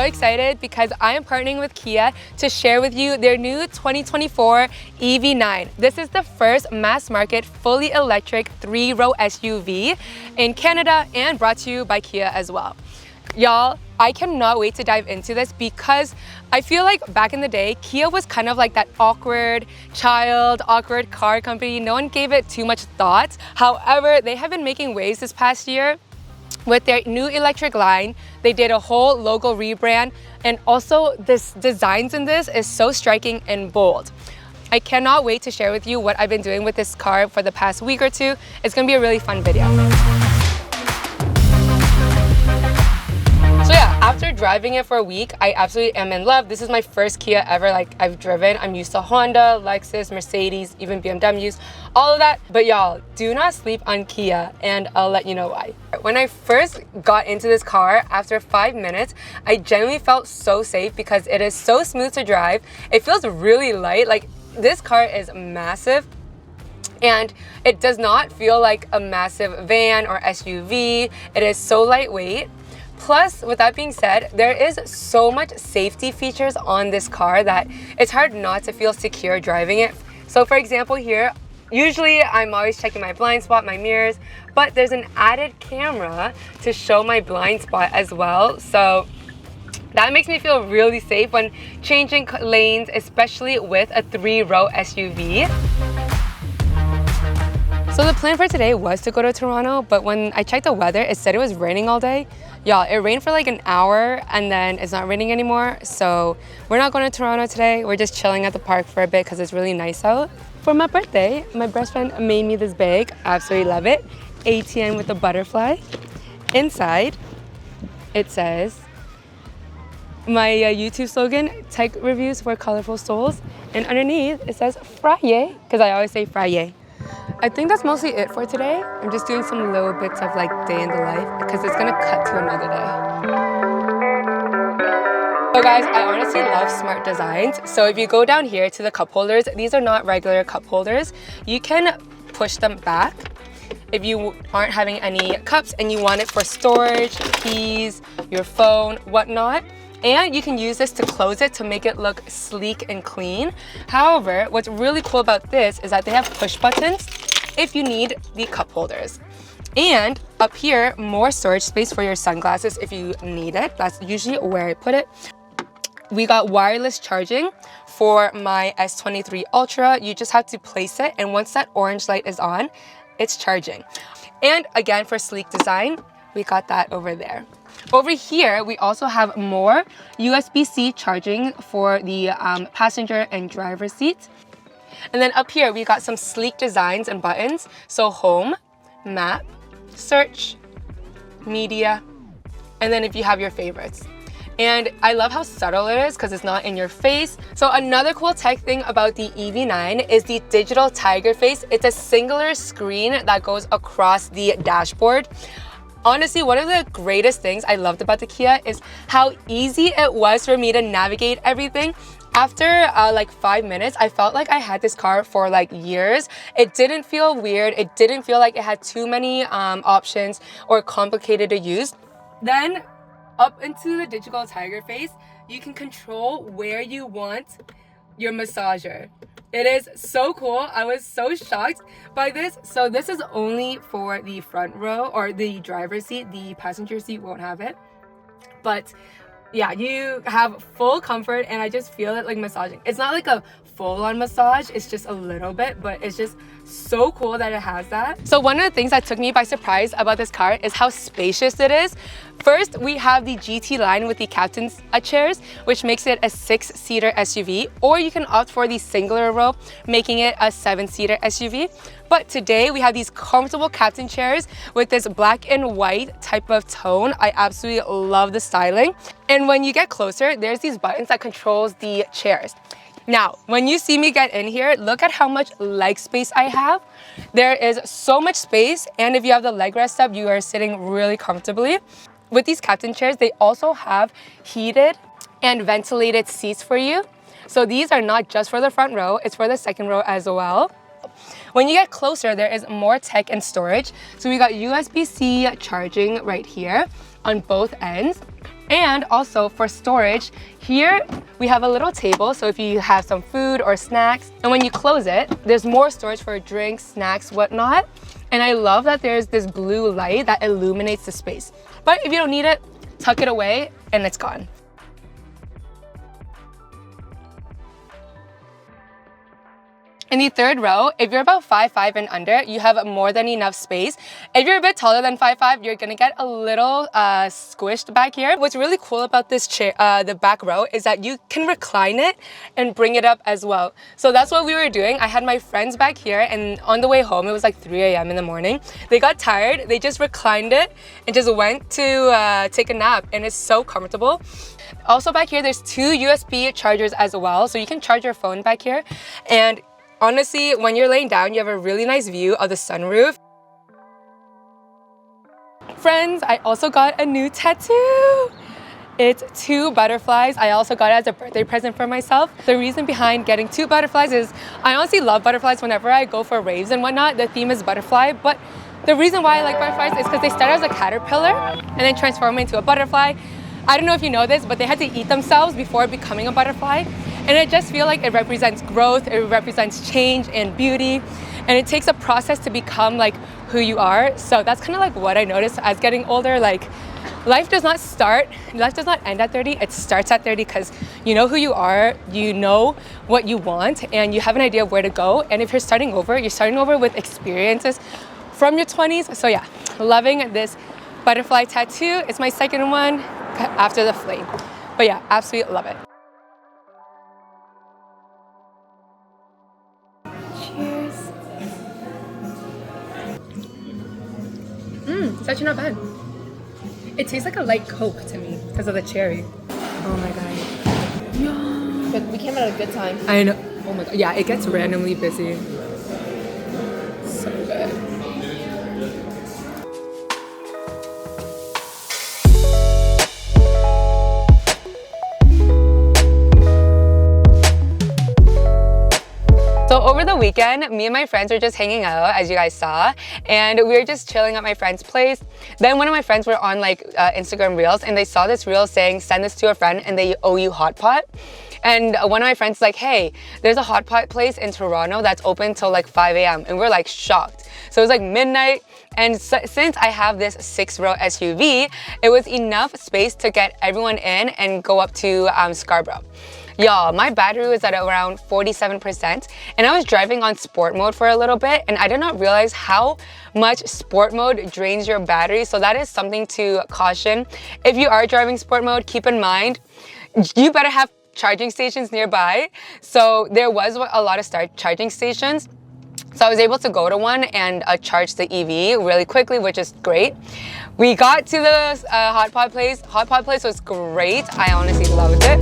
so excited because I am partnering with Kia to share with you their new 2024 EV9. This is the first mass market fully electric 3-row SUV in Canada and brought to you by Kia as well. Y'all, I cannot wait to dive into this because I feel like back in the day, Kia was kind of like that awkward car company. No one gave it too much thought. However, they have been making waves this past year with their new electric line. They did a whole logo rebrand, and also this designs in this is so striking and bold. I cannot wait to share with you what I've been doing with this car for the past week or two. It's gonna be a really fun video. So yeah, after driving it for a week, I absolutely am in love. This is my first Kia ever I've driven. I'm used to Honda, Lexus, Mercedes, even BMWs, all of that. But y'all, do not sleep on Kia, and I'll let you know why. When I first got into this car, after 5 minutes, I genuinely felt so safe because it is so smooth to drive. It feels really light. Like, this car is massive, and it does not feel like a massive van or SUV. It is so lightweight. Plus, with that being said, there is so much safety features on this car that it's hard not to feel secure driving it. So for example here, usually I'm always checking my blind spot, my mirrors, but there's an added camera to show my blind spot as well. So that makes me feel really safe when changing lanes, especially with a 3-row SUV. So the plan for today was to go to Toronto, but when I checked the weather, it said it was raining all day. Y'all, it rained for like an hour and then it's not raining anymore. So we're not going to Toronto today. We're just chilling at the park for a bit because it's really nice out. For my birthday, my best friend made me this bag. I absolutely love it. ATN with a butterfly. Inside, it says my YouTube slogan, tech reviews for colorful souls. And underneath, it says Friday, because I always say Friday. I think that's mostly it for today. I'm just doing some little bits of like day in the life because it's gonna cut to another day. So guys, I honestly love smart designs. So if you go down here to the cup holders, these are not regular cup holders. You can push them back if you aren't having any cups and you want it for storage, keys, your phone, whatnot. And you can use this to close it to make it look sleek and clean. However, what's really cool about this is that they have push buttons if you need the cup holders. And up here, more storage space for your sunglasses if you need it. That's usually where I put it. We got wireless charging for my S23 Ultra. You just have to place it, and once that orange light is on, it's charging. And again, for sleek design, we got that over there. Over here, we also have more USB-C charging for the passenger and driver seats. And then up here, we got some sleek designs and buttons. So home, map, search, media, and then if you have your favorites. And I love how subtle it is because it's not in your face. So another cool tech thing about the EV9 is the digital tiger face. It's a singular screen that goes across the dashboard. Honestly, one of the greatest things I loved about the Kia is how easy it was for me to navigate everything. After like 5 minutes, I felt like I had this car for like years. It didn't feel weird. It didn't feel like it had too many options or complicated to use. Then up into the digital tiger face, you can control where you want your massager. It is so cool. I was so shocked by this. So this is only for the front row or the driver's seat. The passenger seat won't have it. But yeah, you have full comfort, and I just feel it like massaging. It's not like a full-on massage, it's just a little bit, but it's just so cool that it has that. So one of the things that took me by surprise about this car is how spacious it is. First, we have the GT line with the captain's chairs, which makes it a 6-seater SUV, or you can opt for the singular row, making it a 7-seater SUV. But today we have these comfortable captain chairs with this black and white type of tone. I absolutely love the styling. And when you get closer, there's these buttons that controls the chairs. Now, when you see me get in here, look at how much leg space I have. There is so much space, and if you have the leg rest up, you are sitting really comfortably. With these captain chairs, they also have heated and ventilated seats for you. So these are not just for the front row, it's for the second row as well. When you get closer, there is more tech and storage. So we got USB-C charging right here on both ends. And also for storage, here we have a little table, so if you have some food or snacks, and when you close it, there's more storage for drinks, snacks, whatnot. And I love that there's this blue light that illuminates the space. But if you don't need it, tuck it away and it's gone. In the third row, if you're about 5'5" and under, you have more than enough space. If you're a bit taller than 5'5", you're gonna get a little squished back here. What's really cool about this chair, the back row, is that you can recline it and bring it up as well. So that's what we were doing. I had my friends back here, and on the way home, it was like 3 a.m. in the morning. They got tired, they just reclined it and just went to take a nap, and it's so comfortable. Also back here, there's 2 USB chargers as well, so you can charge your phone back here. And honestly, when you're laying down, you have a really nice view of the sunroof. Friends, I also got a new tattoo. It's 2 butterflies. I also got it as a birthday present for myself. The reason behind getting 2 butterflies is I honestly love butterflies. Whenever I go for raves and whatnot, the theme is butterfly. But the reason why I like butterflies is because they started as a caterpillar and then transformed into a butterfly. I don't know if you know this, but they had to eat themselves before becoming a butterfly. And I just feel like it represents growth, it represents change and beauty. And it takes a process to become like who you are. So that's kind of like what I noticed as getting older. Like life does not end at 30, it starts at 30 because you know who you are, you know what you want, and you have an idea of where to go. And if you're starting over with experiences from your 20s. So yeah, loving this butterfly tattoo. It's my second one after the flame. But yeah, absolutely love it. Cheers. It's actually not bad. It tastes like a light Coke to me because of the cherry. Oh my god. Yeah. But we came at a good time. I know. Oh my god. Yeah, it gets randomly busy. So good. So over the weekend, me and my friends were just hanging out, as you guys saw, and we were just chilling at my friend's place. Then one of my friends were on like Instagram Reels, and they saw this reel saying, send this to a friend and they owe you hot pot. And one of my friends like, hey, there's a hot pot place in Toronto that's open till like 5 a.m. And we're like shocked. So it was like midnight. And since I have this 6-row SUV, it was enough space to get everyone in and go up to Scarborough. Y'all, my battery was at around 47%, and I was driving on sport mode for a little bit, and I did not realize how much sport mode drains your battery. So that is something to caution. If you are driving sport mode, keep in mind, you better have charging stations nearby. So there was a lot of charging stations. So I was able to go to one and charge the EV really quickly, which is great. We got to the hot pot place. Hot pot place was great. I honestly loved it.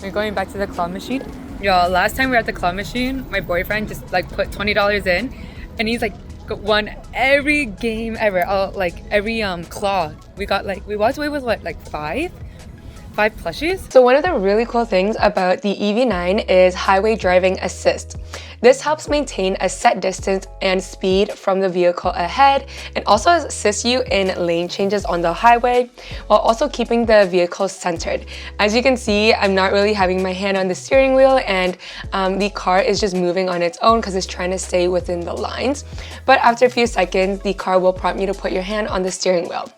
We're going back to the claw machine. Y'all, last time we were at the claw machine, my boyfriend just like put $20 in, and he's like won every game ever. Like every claw. We walked away with what, like five plushies? So one of the really cool things about the EV9 is highway driving assist. This helps maintain a set distance and speed from the vehicle ahead, and also assists you in lane changes on the highway, while also keeping the vehicle centered. As you can see, I'm not really having my hand on the steering wheel, and the car is just moving on its own because it's trying to stay within the lines. But after a few seconds, the car will prompt you to put your hand on the steering wheel.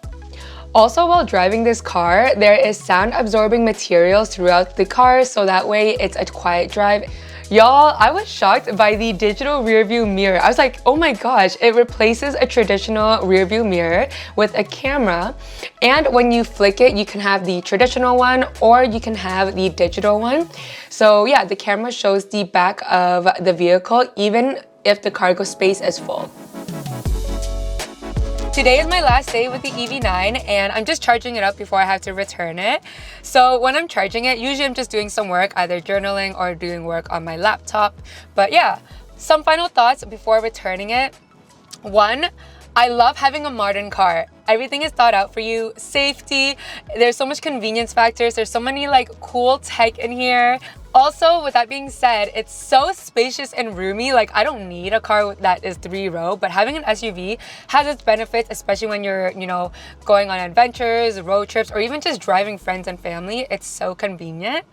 Also, while driving this car, there is sound absorbing materials throughout the car, so that way it's a quiet drive. Y'all, I was shocked by the digital rear view mirror. I was like, oh my gosh, it replaces a traditional rear view mirror with a camera. And when you flick it, you can have the traditional one or you can have the digital one. So yeah, the camera shows the back of the vehicle even if the cargo space is full. Today is my last day with the EV9 and I'm just charging it up before I have to return it. So when I'm charging it, usually I'm just doing some work, either journaling or doing work on my laptop. But yeah, some final thoughts before returning it. One, I love having a modern car. Everything is thought out for you. Safety, there's so much convenience factors. There's so many like cool tech in here. Also, with that being said, it's so spacious and roomy. Like, I don't need a car that is 3-row, but having an SUV has its benefits, especially when you're, you know, going on adventures, road trips, or even just driving friends and family. It's so convenient.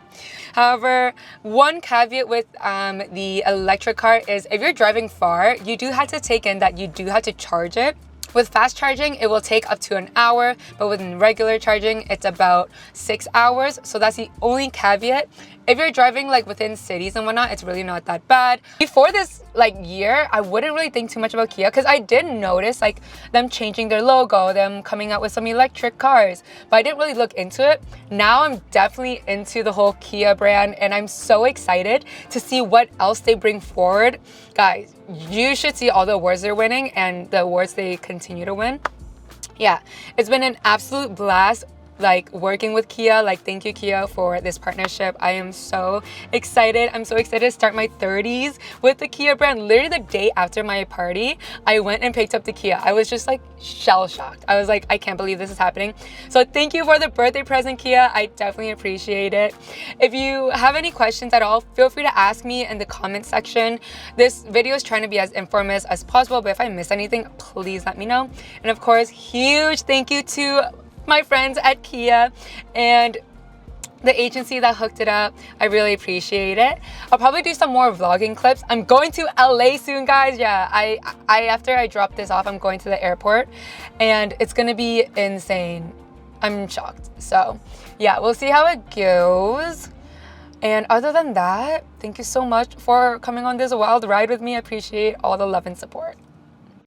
However, one caveat with the electric car is if you're driving far, you do have to take in that you do have to charge it. With fast charging, it will take up to an hour, but with regular charging, it's about 6 hours. So that's the only caveat. If you're driving like within cities and whatnot, it's really not that bad. Before this like year, I wouldn't really think too much about Kia because I did notice like them changing their logo, them coming out with some electric cars, but I didn't really look into it. Now I'm definitely into the whole Kia brand and I'm so excited to see what else they bring forward. Guys, you should see all the awards they're winning and the awards they continue to win. Yeah, it's been an absolute blast like working with Kia. Like, thank you Kia for this partnership. I am so excited. I'm so excited to start my 30s with the Kia brand. Literally the day after my party, I went and picked up the Kia. I was just like shell-shocked. I was like, I can't believe this is happening. So thank you for the birthday present, Kia. I definitely appreciate it. If you have any questions at all, feel free to ask me in the comment section. This video is trying to be as informative as possible, but if I miss anything, please let me know. And of course, huge thank you to my friends at Kia and the agency that hooked it up. I really appreciate it. I'll probably do some more vlogging clips. I'm going to LA soon, guys. Yeah, I after I drop this off, I'm going to the airport and it's gonna be insane. I'm shocked. So yeah, we'll see how it goes. And other than that, thank you so much for coming on this wild ride with me. I appreciate all the love and support.